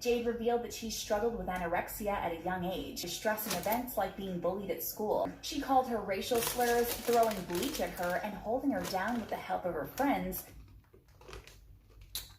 Jade revealed that she struggled with anorexia at a young age, distressing events like being bullied at school. She called her racial slurs, throwing bleach at her, and holding her down with the help of her friends.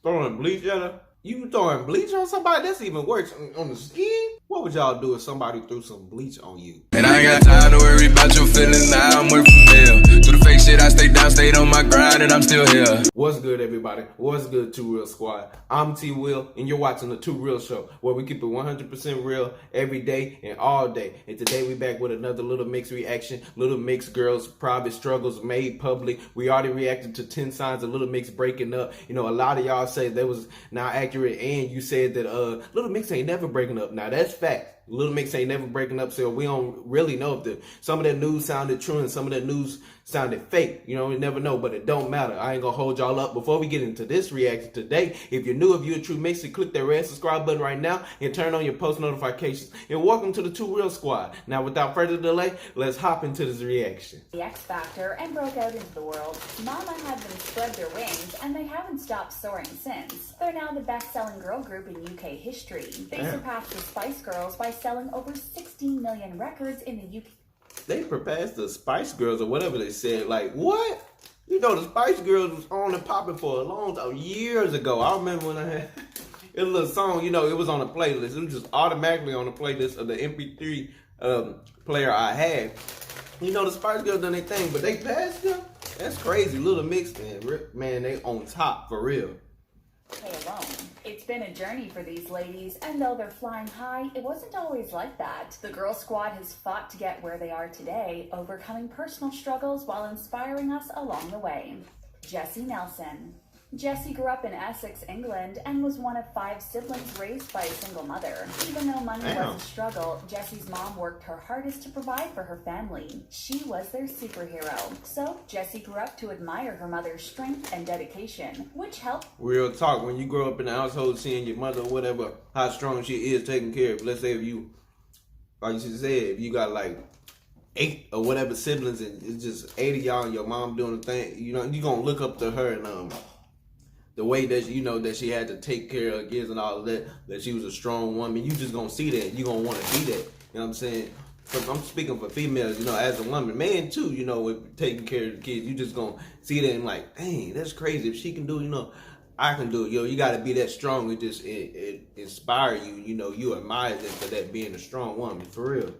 Throwing bleach at her? You throwing bleach on somebody? That's even worse. On the skin? What would y'all do if somebody threw some bleach on you? And I ain't got time to worry about your feelings, now I'm working from hell. Do the fake shit, I stay down, stayed on my grind, and I'm still here. What's good, everybody? What's good, TWill Squad? I'm TWill, and you're watching the TWill Show, where we keep it 100% real every day and all day. And today we back with another Little Mix reaction. Little Mix girls' private struggles made public. We already reacted to 10 signs of Little Mix breaking up. You know, a lot of y'all say that was not accurate, and you said that Little Mix ain't never breaking up. Now that's fact. Little Mix ain't never breaking up, so we don't really know if some of that news sounded true and some of that news sounded fake. You know, we never know, but it don't matter. I ain't gonna hold y'all up. Before we get into this reaction today, if you're new, if you're a true mixer, click that red subscribe button right now and turn on your post notifications. And welcome to the TWill Squad. Now, without further delay, let's hop into this reaction. The X Factor and broke out into the world. Mama had them spread their wings, and they haven't stopped soaring since. They're now the best-selling girl group in UK history. They surpassed the Spice Girls by selling over 16 million records in the UK. They surpassed the Spice Girls or whatever they said. Like, what? You know, the Spice Girls was on and popping for a long time, years ago. I remember when I had a little song, you know, it was on a playlist. It was just automatically on the playlist of the MP3 player I had. You know, the Spice Girls done their thing, but they passed them? That's crazy. Little Mix, man, they on top for real. Alone. It's been a journey for these ladies, and though they're flying high, it wasn't always like that. The girl squad has fought to get where they are today, overcoming personal struggles while inspiring us along the way. Jesy Nelson. Jesy grew up in Essex, England, and was one of 5 siblings raised by a single mother. Even though money was a struggle, Jessy's mom worked her hardest to provide for her family. She was their superhero. So, Jesy grew up to admire her mother's strength and dedication, which helped. Real talk, when you grow up in a household seeing your mother or whatever, how strong she is taking care of, let's say if you, like you said, if you got like 8 or whatever siblings and it's just 8 of y'all and your mom doing the thing, you know, you're going to look up to her and, the way that, you know, that she had to take care of kids and all of that, that she was a strong woman, you just gonna see that. You gonna want to be that. You know what I'm saying? I'm speaking for females, you know, as a woman. Man, too, you know, with taking care of the kids, you just gonna see that and like, dang, that's crazy. If she can do it, you know, I can do it. Yo, you gotta be that strong. It inspire you. You know, you admire them for that being a strong woman, for real.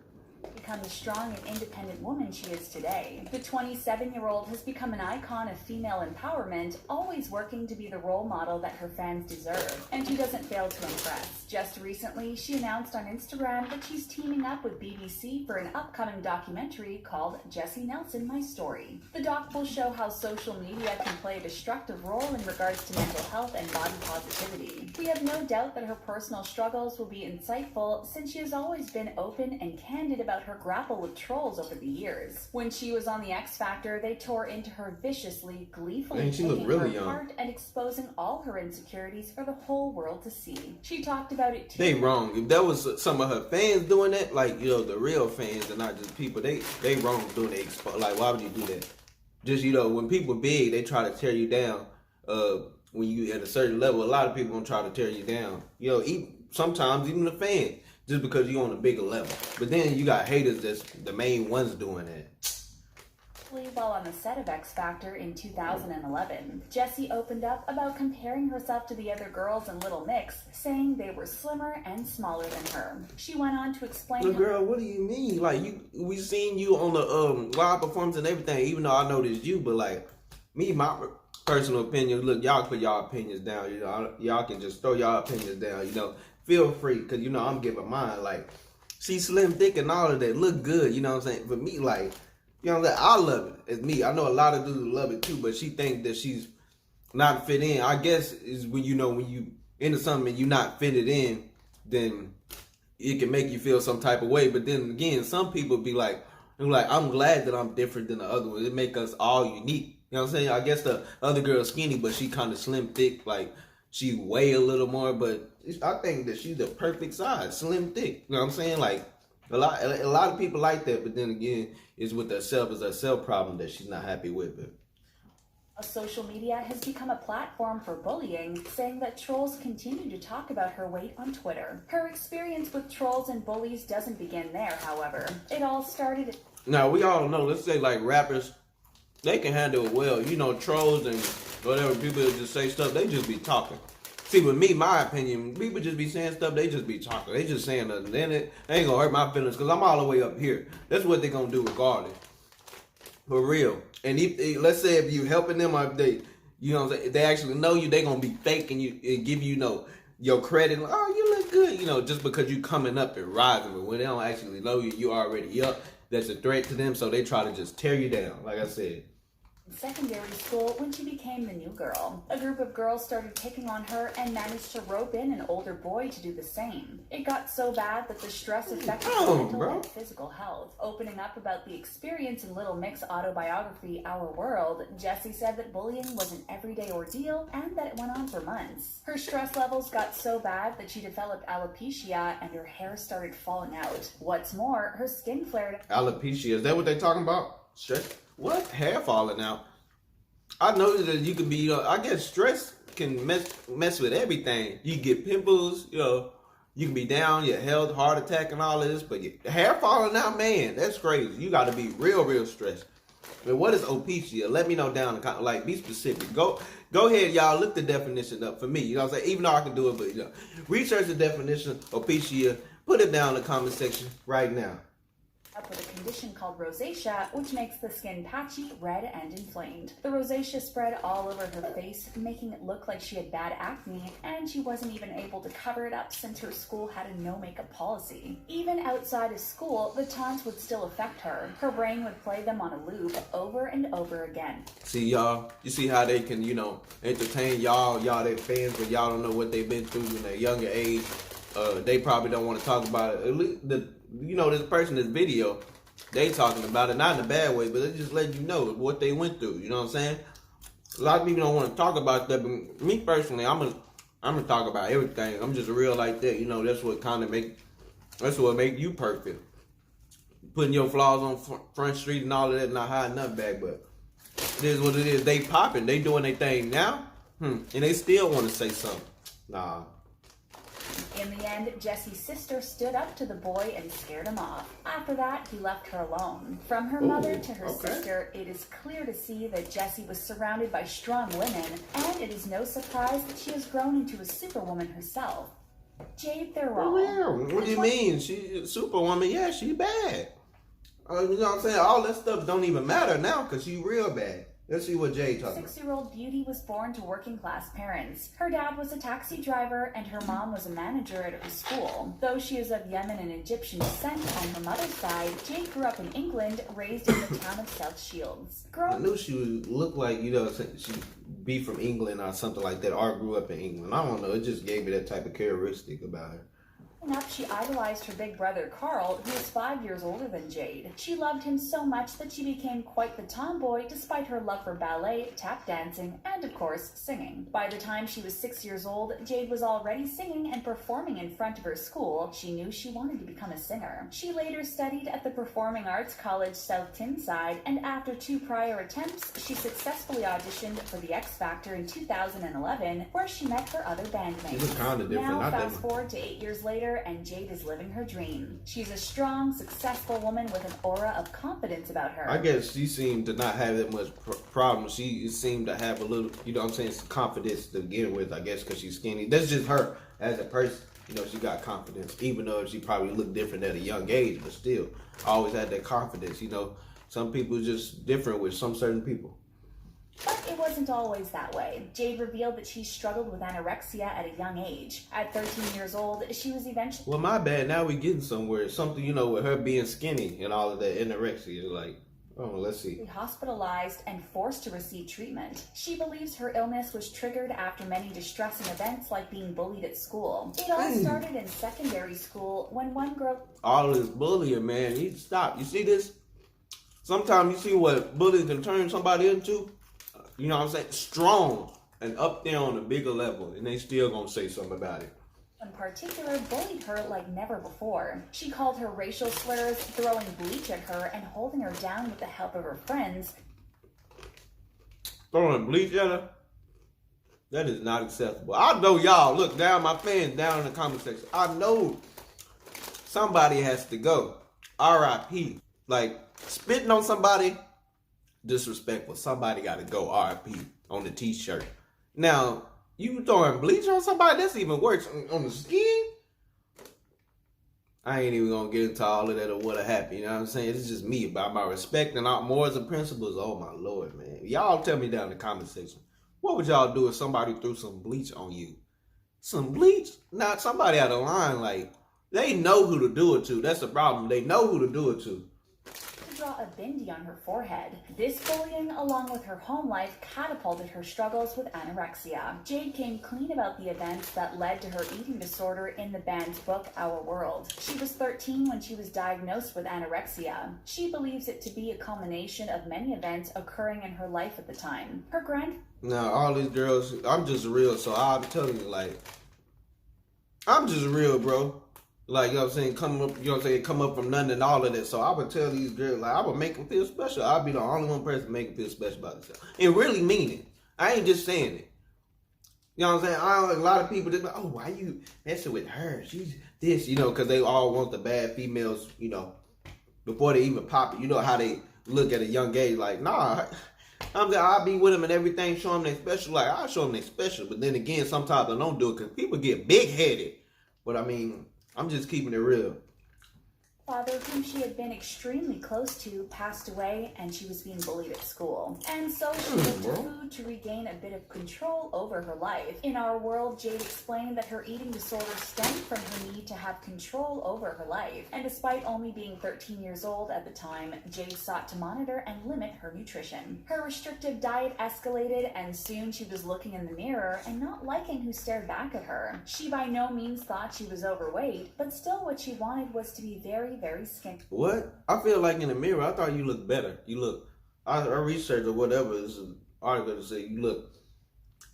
Become the strong and independent woman she is today. The 27-year-old has become an icon of female empowerment, always working to be the role model that her fans deserve. And she doesn't fail to impress. Just recently, she announced on Instagram that she's teaming up with BBC for an upcoming documentary called Jesy Nelson, My Story. The doc will show how social media can play a destructive role in regards to mental health and body positivity. We have no doubt that her personal struggles will be insightful, since she has always been open and candid about her grapple with trolls over the years. When she was on the X Factor, they tore into her viciously, gleefully taking her apart and exposing all her insecurities for the whole world to see. She talked about it too. They wrong. If that was some of her fans doing that, like, you know, the real fans and not just people, they wrong doing it. Like, why would you do that? Just, you know, when people big, they try to tear you down. When you at a certain level, a lot of people gonna try to tear you down. You know, sometimes even the fans. Just because you're on a bigger level. But then you got haters that's the main ones doing that. While on the set of X Factor in 2011, Jesy opened up about comparing herself to the other girls in Little Mix, saying they were slimmer and smaller than her. She went on to explain. Look, girl, what do you mean? Like, we seen you on the live performance and everything, even though I know this you, but like, me, my personal opinion, look, y'all put y'all opinions down, you know, y'all can just throw y'all opinions down, you know. Feel free, because, you know, I'm giving mine. Like, she's slim, thick, and all of that. Look good, you know what I'm saying? For me, like, you know what I'm saying? I love it. It's me. I know a lot of dudes love it, too, but she thinks that she's not fit in. I guess is when, you know, when you into something and you're not fitted in, then it can make you feel some type of way. But then, again, some people be like, I'm glad that I'm different than the other ones. It make us all unique. You know what I'm saying? I guess the other girl's skinny, but she kind of slim, thick, like, she weigh a little more, but I think that she's the perfect size, slim, thick. You know what I'm saying? Like, a lot of people like that, but then again, it's with herself, it's a self problem that she's not happy with it. Social media has become a platform for bullying, saying that trolls continue to talk about her weight on Twitter. Her experience with trolls and bullies doesn't begin there, however. It all started... Now, we all know, let's say like rappers, they can handle it well. You know, trolls and whatever, people that just say stuff, they just be talking. See, with me, my opinion, people just be saying stuff, they just be talking. They just saying nothing. Then it ain't gonna hurt my feelings because I'm all the way up here. That's what they gonna do regardless. For real. And if, let's say if you helping them, or they, you know what I'm saying, they actually know you, they gonna be faking you and give you, your credit. Like, oh, you look good, just because you coming up and rising. But when they don't actually know you, you already up. That's a threat to them, so they try to just tear you down, like I said. In secondary school, when she became the new girl, a group of girls started picking on her and managed to rope in an older boy to do the same. It got so bad that the stress affected her mental and physical health. Opening up about the experience in Little Mix's autobiography, Our World, Jesy said that bullying was an everyday ordeal and that it went on for months. Her stress levels got so bad that she developed alopecia and her hair started falling out. What's more, her skin flared. Alopecia, is that what they talking about? Stress? What? Hair falling out? I noticed that you could be, I guess stress can mess with everything. You get pimples, you can be down, your health, heart attack and all of this, but your hair falling out, man, that's crazy. You got to be real stressed. But what is alopecia? Let me know down in the comments, be specific. Go ahead, y'all, look the definition up for me. You know what I'm saying? Even though I can do it, but research the definition of alopecia, put it down in the comment section right now. Up with a condition called rosacea, which makes the skin patchy, red, and inflamed. The rosacea spread all over her face, making it look like she had bad acne, and she wasn't even able to cover it up since her school had a no makeup policy. Even outside of school, the taunts would still affect her. Her brain would play them on a loop over and over again. See, y'all, you see how they can, entertain y'all their fans, but y'all don't know what they've been through in their younger age. They probably don't want to talk about it. At least this person, this video, they talking about it, not in a bad way, but they just let you know what they went through. You know what I'm saying? A lot of people don't want to talk about that, but me personally, I'm gonna talk about everything. I'm just real like that. That's what make you perfect. Putting your flaws on Front Street and all of that, not hiding nothing back, but it is what it is. They popping, they doing their thing now, and they still want to say something. Nah. In the end, Jesy's sister stood up to the boy and scared him off. After that, he left her alone. From her mother to her sister, it is clear to see that Jesy was surrounded by strong women, and it is no surprise that she has grown into a superwoman herself. Jade Thirlwall. What do you mean? She's a superwoman? Yeah, she bad. You know what I'm saying? All that stuff don't even matter now because she real bad. Let's see what Jade talking about. 6-year-old Beauty was born to working-class parents. Her dad was a taxi driver, and her mom was a manager at her school. Though she is of Yemen and Egyptian descent on her mother's side, Jade grew up in England, raised in the town of South Shields. I knew she would look like, she'd be from England or something like that, or grew up in England. I don't know. It just gave me that type of characteristic about her. Up, she idolized her big brother Carl, who was 5 years older than Jade. She loved him so much that she became quite the tomboy, despite her love for ballet, tap dancing, and of course, singing. By the time she was 6 years old, Jade was already singing and performing in front of her school. She knew she wanted to become a singer. She later studied at the Performing Arts College South Tyneside, and after 2 prior attempts, she successfully auditioned for the X Factor in 2011, where she met her other bandmates. She was kind of different. Now, fast forward to 8 years later, and Jade is living her dream. She's a strong, successful woman with an aura of confidence about her. I guess she seemed to not have that much problem. She seemed to have a little, confidence to begin with, I guess, because she's skinny. That's just her as a person. She got confidence, even though she probably looked different at a young age, but still, always had that confidence. Some people just different with some certain people. But it wasn't always that way. Jade revealed that she struggled with anorexia at a young age. At 13 years old, she was eventually... Well, my bad. Now we getting somewhere. Something, with her being skinny and all of that anorexia. Let's see. Hospitalized and forced to receive treatment. She believes her illness was triggered after many distressing events like being bullied at school. It all started in secondary school when one girl... All this bullying, man. You need to stop. You see this? Sometimes you see what bullying can turn somebody into. You know what I'm saying? Strong and up there on a bigger level, and they still gonna say something about it. In particular, bullied her like never before. She called her racial slurs, throwing bleach at her, and holding her down with the help of her friends. throwing bleach at her, that is not acceptable. I know y'all, look down, my fans down in the comment section. I know somebody has to go. R.I.P. Like, spitting on somebody, disrespectful. Somebody got to go. R.I.P. on the t-shirt. Now, you throwing bleach on somebody, that's even worse. On the skin, I ain't even gonna get into all of that or what happened. You know what I'm saying? It's just me about my respect and morals and principles. Oh my Lord, man. Y'all tell me down in the comment section. What would y'all do if somebody threw some bleach on you? Some bleach? Not somebody out of line. Like, they know who to do it to. That's the problem. They know who to do it to. Draw a bindi on her forehead. This bullying, along with her home life, catapulted her struggles with anorexia. Jade came clean about the events that led to her eating disorder in the band's book, Our World. She was 13 when she was diagnosed with anorexia. She believes it to be a culmination of many events occurring in her life at the time. Now, all these girls, I'm just real, so I'm telling you, like, I'm just real, bro. Like, you know what I'm saying, come up from nothing and all of that. So I would tell these girls, like, I would make them feel special. I'd be the only one person to make them feel special about themselves. And really mean it. I ain't just saying it. You know what I'm saying? A lot of people just like, oh, why you messing with her? She's this, you know, because they all want the bad females, you know, before they even pop it. You know how they look at a young age, like, nah, I'll be with them and everything, show them they special. Like, I'll show them they special. But then again, sometimes I don't do it because people get big-headed. But I mean, I'm just keeping it real. Father, whom she had been extremely close to, passed away, and she was being bullied at school. And so she looked to food to regain a bit of control over her life. In Our World, Jade explained that her eating disorder stemmed from her need to have control over her life. And despite only being 13 years old at the time, Jade sought to monitor and limit her nutrition. Her restrictive diet escalated, and soon she was looking in the mirror and not liking who stared back at her. She by no means thought she was overweight, but still what she wanted was to be very skinny. What? I feel like in the mirror, I thought you looked better. You look, I researched or whatever, this is an article to say you look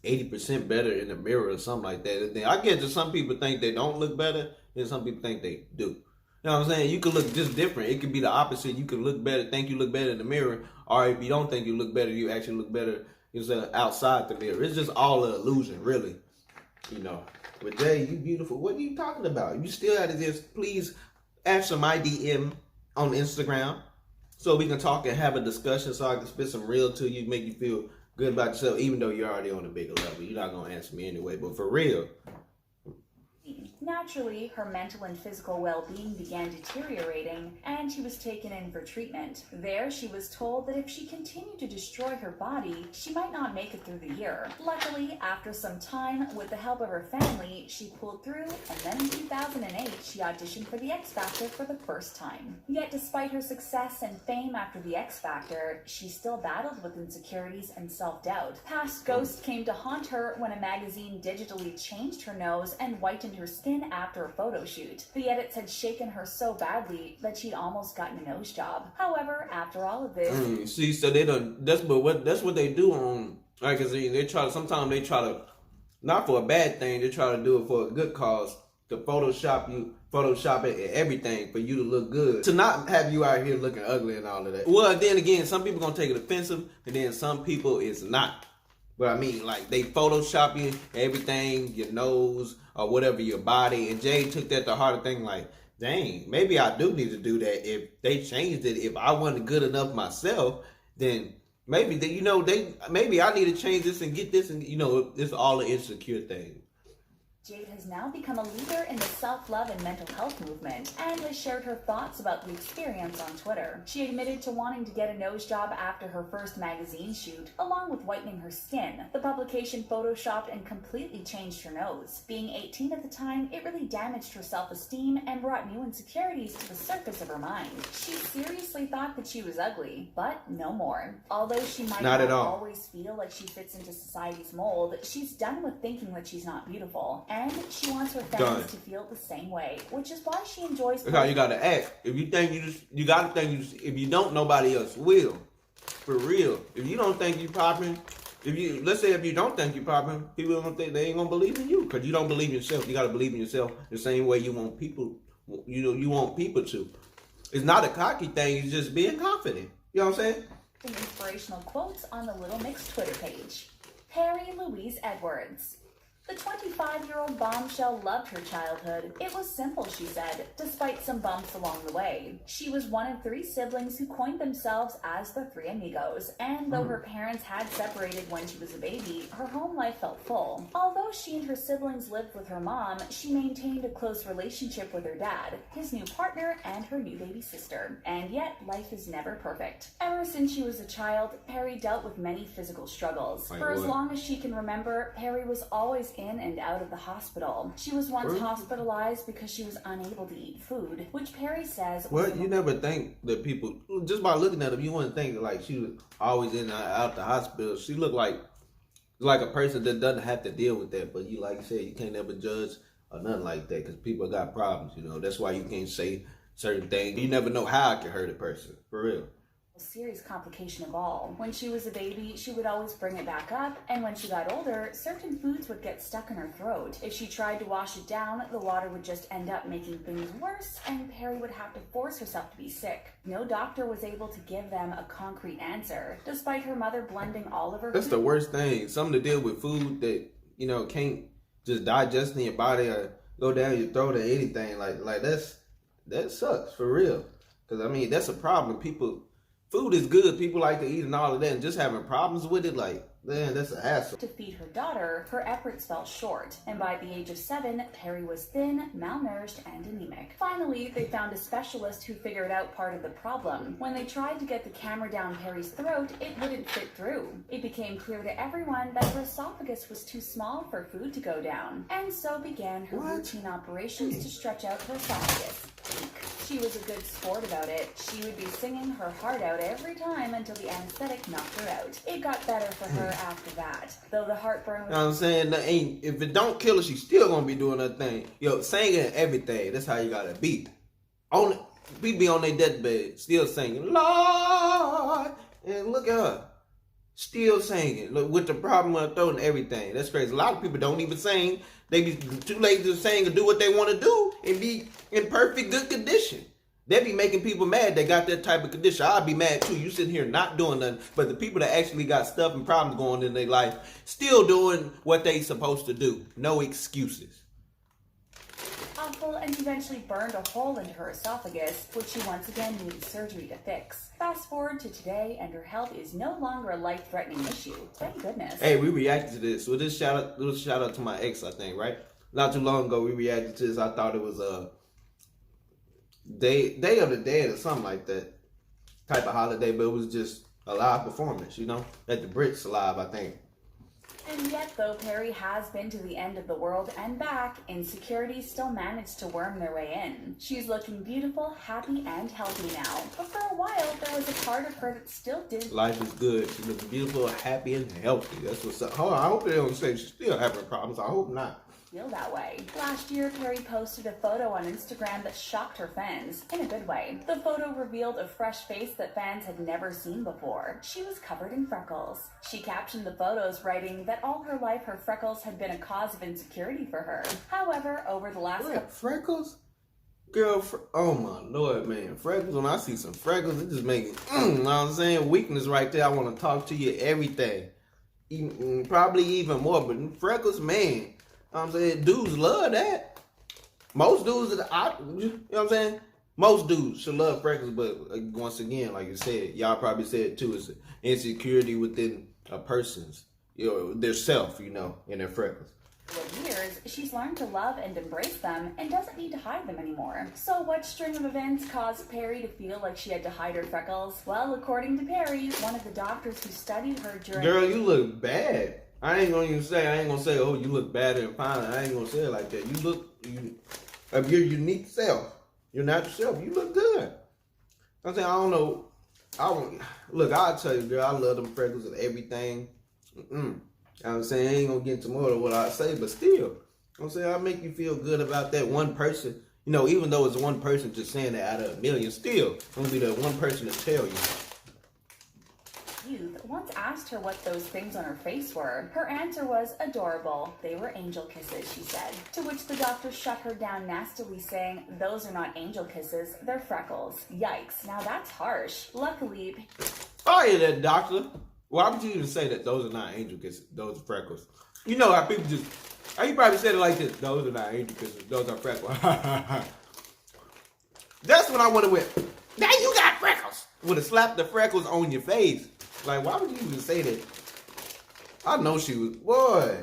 80% better in the mirror or something like that. And then I get that some people think they don't look better, and some people think they do. You know what I'm saying? You could look just different. It could be the opposite. You could look better, think you look better in the mirror, or if you don't think you look better, you actually look better outside the mirror. It's just all an illusion, really. You know. But Jay, you beautiful. What are you talking about? You still had to just please answer my DM on Instagram so we can talk and have a discussion so I can spit some real to you, make you feel good about yourself, even though you're already on a bigger level. You're not going to answer me anyway, but for real. Naturally, her mental and physical well-being began deteriorating, and she was taken in for treatment. There, she was told that if she continued to destroy her body, she might not make it through the year. Luckily, after some time, with the help of her family, she pulled through, and then in 2008, she auditioned for the X Factor for the first time. Yet, despite her success and fame after the X Factor, she still battled with insecurities and self-doubt. Past ghosts came to haunt her when a magazine digitally changed her nose and whitened her skin after a photo shoot. The edits had shaken her so badly that she'd almost gotten a nose job. However, after all of this, see, so they don't. That's what they do on. Like, cause they try to. Sometimes they try to, not for a bad thing. They try to do it for a good cause. To Photoshop it and everything for you to look good. To not have you out here looking ugly and all of that. Well, then again, some people gonna take it offensive, and then some people is not. But I mean, like, they Photoshop you, everything, your nose, or whatever, your body. And Jade took that to heart and think like, dang, maybe I do need to do that. If they changed it, if I wasn't good enough myself, then maybe, maybe I need to change this and get this. And, it's all an insecure thing. Jade has now become a leader in the self-love and mental health movement and has shared her thoughts about the experience on Twitter. She admitted to wanting to get a nose job after her first magazine shoot, along with whitening her skin. The publication photoshopped and completely changed her nose. Being 18 at the time, it really damaged her self-esteem and brought new insecurities to the surface of her mind. She seriously thought that she was ugly, but no more. Although she might not always feel like she fits into society's mold, she's done with thinking that she's not beautiful. And she wants her fans to feel the same way, which is why she enjoys. That's how you gotta act. If you think you gotta think if you don't, nobody else will. For real. If you don't think you popping, let's say if you don't think you popping, people don't think they ain't gonna believe in you because you don't believe in yourself. You gotta believe in yourself the same way you want people. You want people to. It's not a cocky thing. It's just being confident. You know what I'm saying? Inspirational quotes on the Little Mix Twitter page. Perrie Louise Edwards. The 25-year-old bombshell loved her childhood. It was simple, she said, despite some bumps along the way. She was one of 3 siblings who coined themselves as the Three Amigos, and though her parents had separated when she was a baby, her home life felt full. Although she and her siblings lived with her mom, she maintained a close relationship with her dad, his new partner, and her new baby sister. And yet, life is never perfect. Ever since she was a child, Perrie dealt with many physical struggles. For as long as she can remember, Perrie was always in and out of the hospital. She was once hospitalized because she was unable to eat food, which Perrie says... Well, you never think that people, just by looking at her, you wouldn't think like she was always in and out the hospital. She looked like a person that doesn't have to deal with that. But you, like you said, you can't ever judge or nothing like that because people got problems, you know. That's why you can't say certain things. You never know how it can hurt a person, for real. Serious complication of all. When she was a baby, she would always bring it back up, and when she got older, certain foods would get stuck in her throat. If she tried to wash it down, the water would just end up making things worse, and Perrie would have to force herself to be sick. No doctor was able to give them a concrete answer, despite her mother blending all of her That's food. the worst thing. Something to deal with food that, you know, can't just digest in your body or go down your throat or anything. Like that sucks, for real. Because, I mean, that's a problem. Food is good. People like to eat and all of that, and just having problems with it, like, man, that's a hassle. To feed her daughter, her efforts fell short, and by the age of 7, Perrie was thin, malnourished, and anemic. Finally, they found a specialist who figured out part of the problem. When they tried to get the camera down Perrie's throat, it wouldn't fit through. It became clear to everyone that her esophagus was too small for food to go down, and so began her routine operations to stretch out her esophagus. She was a good sport about it. She would be singing her heart out every time until the anesthetic knocked her out. It got better for her after that, though the heartburn was... You know what I'm saying? If it don't kill her, she's still gonna be doing her thing. Yo, singing everything. That's how you gotta be. We be on their deathbed, still singing, Lord. And look at her. Still singing. Look, with the problem with her throat and everything. That's crazy. A lot of people don't even sing. They be too lazy to sing and do what they want to do and be in perfect good condition. They be making people mad that got that type of condition. I'd be mad too. You sitting here not doing nothing. But the people that actually got stuff and problems going in their life, still doing what they supposed to do. No excuses. Awful, and eventually burned a hole into her esophagus, which she once again needed surgery to fix. Fast forward to today, and her health is no longer a life-threatening issue. Thank goodness. Hey, we reacted to this. So this shout out to my ex, I think, right? Not too long ago, we reacted to this. I thought it was a Day of the Dead or something like that type of holiday, but it was just a live performance, you know, at the Brits Live, I think. And yet, though Perrie has been to the end of the world and back, insecurities still manage to worm their way in. She's looking beautiful, happy, and healthy now. But for a while, there was a part of her that still didn't... Life is good. She looks beautiful, happy, and healthy. That's what's up. Hold on, I hope they don't say she's still having problems. I hope not. Feel that way. Last year, Perrie posted a photo on Instagram that shocked her fans, in a good way. The photo revealed a fresh face that fans had never seen before. She was covered in freckles. She captioned the photos, writing that all her life her freckles had been a cause of insecurity for her. However, over the last freckles? Girl, oh my Lord, man. Freckles, when I see some freckles, it just makes it, you know what I'm saying? Weakness right there. I want to talk to you, everything. Probably even more, but freckles, man. I'm saying dudes love that. Most dudes, you know what I'm saying? Most dudes should love freckles, but once again, like you said, y'all probably said it too, it's insecurity within a person's, you know, their self, you know, in their freckles. For years, she's learned to love and embrace them and doesn't need to hide them anymore. So what string of events caused Perrie to feel like she had to hide her freckles? Well, according to Perrie, one of the doctors who studied her during... Girl, you look bad. I ain't gonna say, oh, you look bad and fine. I ain't gonna say it like that. You look, of your unique self, your natural self, you look good. I'm saying, I don't know. Look, I'll tell you, girl, I love them freckles and everything. I'm saying, I ain't gonna get into more of what I say, but still, I'm saying, I'll make you feel good about that one person. You know, even though it's one person just saying that out of a million, still, I'm gonna be that one person to tell you. Youth once asked her what those things on her face were. Her answer was adorable. They were angel kisses, she said. To which the doctor shut her down nastily, saying, those are not angel kisses, they're freckles. Yikes, now that's harsh. Luckily, Fire that, doctor. Why would you even say that those are not angel kisses? Those are freckles. You know how people just... You probably said it like this. Those are not angel kisses. Those are freckles. That's what I would have went. Now you got freckles. Would have slapped the freckles on your face. Like, why would you even say that? I know she was... Boy.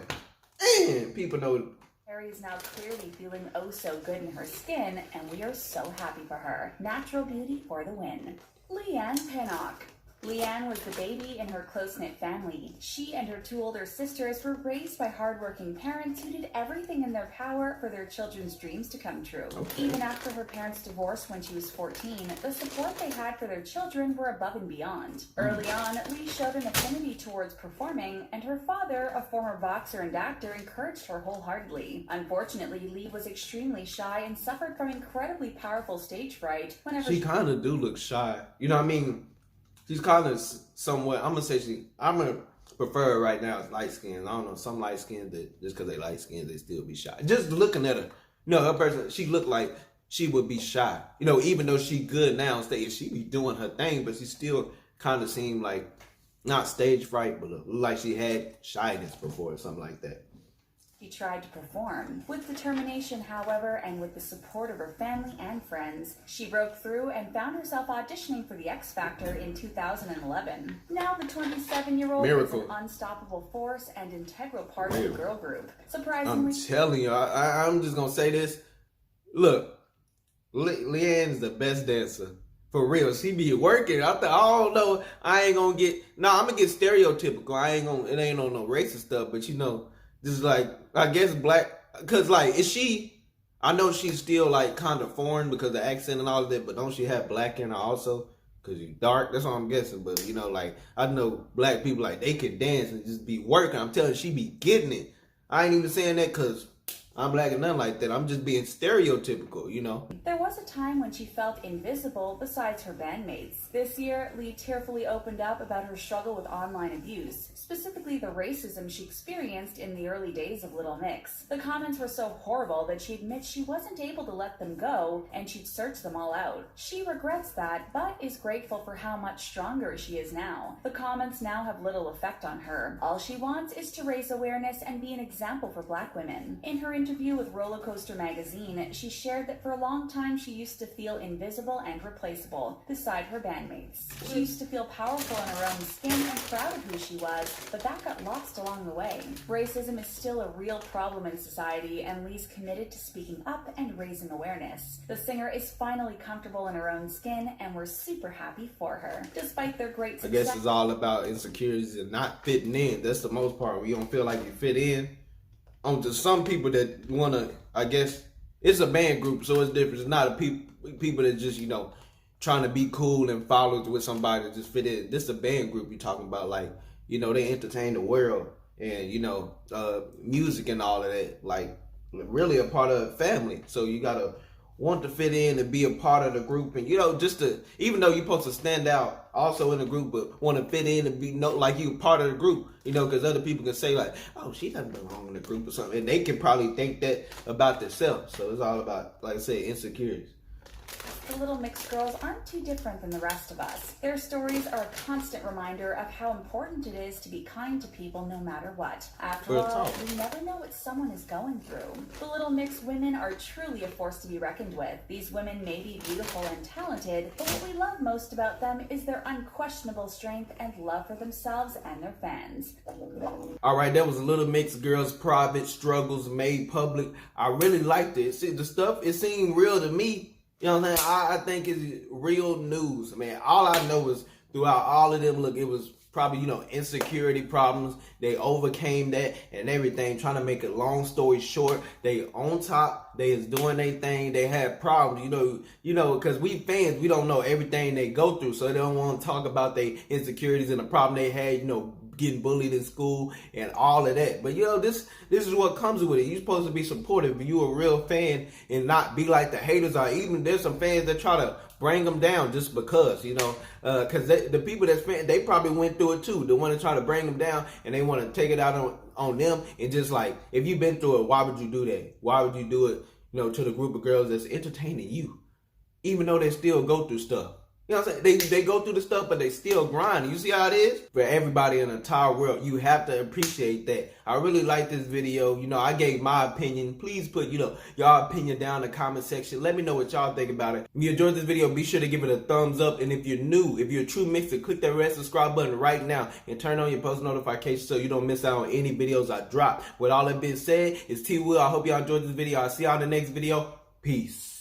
And people know... Perrie is now clearly feeling oh so good in her skin, and we are so happy for her. Natural beauty for the win. Leigh-Anne Pinnock. Leigh-Anne was the baby in her close-knit family. She and her two older sisters were raised by hardworking parents who did everything in their power for their children's dreams to come true. Okay. Even after her parents divorced when she was 14, the support they had for their children were above and beyond. Early on, Leigh showed an affinity towards performing, and her father, a former boxer and actor, encouraged her wholeheartedly. Unfortunately, Leigh was extremely shy and suffered from incredibly powerful stage fright whenever She kind of do look shy. You know what I mean? She's kind of somewhat, I'm going to prefer her right now as light skinned. I don't know, some light skinned that just because they light skinned, they still be shy. Just looking at her, her person, she looked like she would be shy. Even though she good now on stage, she be doing her thing, but she still kind of seemed like, not stage fright, but like she had shyness before or something like that. She tried to perform. With determination, however, and with the support of her family and friends, she broke through and found herself auditioning for the X Factor in 2011. Now the 27-year-old is an unstoppable force and integral part of the girl group. Surprisingly, I'm telling you, I'm just going to say this. Look, Leigh-Anne's the best dancer. For real. She be working. I don't know. I ain't going to get... I'm going to get stereotypical. It ain't on no racist stuff, but just like, I guess black, because like, is she, I know she's still like kind of foreign because of the accent and all of that, but don't she have black in her also? Because you dark, that's what I'm guessing. But like, I know black people, like, they can dance and just be working. I'm telling you, she be getting it. I ain't even saying that because I'm black and nothing like that. I'm just being stereotypical, There was a time when she felt invisible besides her bandmates. This year, Leigh tearfully opened up about her struggle with online abuse, specifically the racism she experienced in the early days of Little Mix. The comments were so horrible that she admits she wasn't able to let them go, and she'd search them all out. She regrets that, but is grateful for how much stronger she is now. The comments now have little effect on her. All she wants is to raise awareness and be an example for Black women. In her interview with Roller Coaster magazine, she shared that for a long time she used to feel invisible and replaceable beside her bandmates. She used to feel powerful in her own skin and proud of who she was, but that got lost along the way. Racism is still a real problem in society, and Leigh's committed to speaking up and raising awareness. The singer is finally comfortable in her own skin, and we're super happy for her. Despite their great success, I guess it's all about insecurities and not fitting in. That's the most part. When you don't feel like you fit in. To some people that want to, I guess, it's a band group, so it's different. It's not a people that just, trying to be cool and follow with somebody to just fit in. This is a band group you're talking about, like, they entertain the world and, music and all of that, like, really a part of the family. So you got to want to fit in and be a part of the group and, just to, even though you're supposed to stand out also in the group, but want to fit in and be like you part of the group, because other people can say like, oh, she doesn't belong in the group or something. And they can probably think that about themselves. So it's all about, like I said, insecurities. The Little Mix girls aren't too different than the rest of us. Their stories are a constant reminder of how important it is to be kind to people no matter what. After all, we never know what someone is going through. The Little Mix women are truly a force to be reckoned with. These women may be beautiful and talented, but what we love most about them is their unquestionable strength and love for themselves and their fans. All right, that was Little Mix girls' private struggles made public. I really liked it. See, the stuff, it seemed real to me. You know what I'm saying? I think it's real news, man. All I know is throughout all of them, look, it was probably, insecurity problems. They overcame that and everything. Trying to make a long story short, they on top. They is doing their thing. They had problems, because we fans, we don't know everything they go through. So they don't want to talk about their insecurities and the problem they had, getting bullied in school and all of that. But this is what comes with it. You're supposed to be supportive. If you're a real fan and not be like the haters are. Even there's some fans that try to bring them down just because, because the people that's fan, they probably went through it too. They want to try to bring them down and they want to take it out on them. And just like, if you've been through it, why would you do that? Why would you do it, to the group of girls that's entertaining you, even though they still go through stuff? You know what I'm saying? They go through the stuff, but they still grind. You see how it is? For everybody in the entire world, you have to appreciate that. I really like this video. You know, I gave my opinion. Please put, y'all opinion down in the comment section. Let me know what y'all think about it. If you enjoyed this video, be sure to give it a thumbs up. And if you're new, if you're a true mixer, click that red subscribe button right now and turn on your post notifications so you don't miss out on any videos I drop. With all that being said, it's TWill. I hope y'all enjoyed this video. I'll see y'all in the next video. Peace.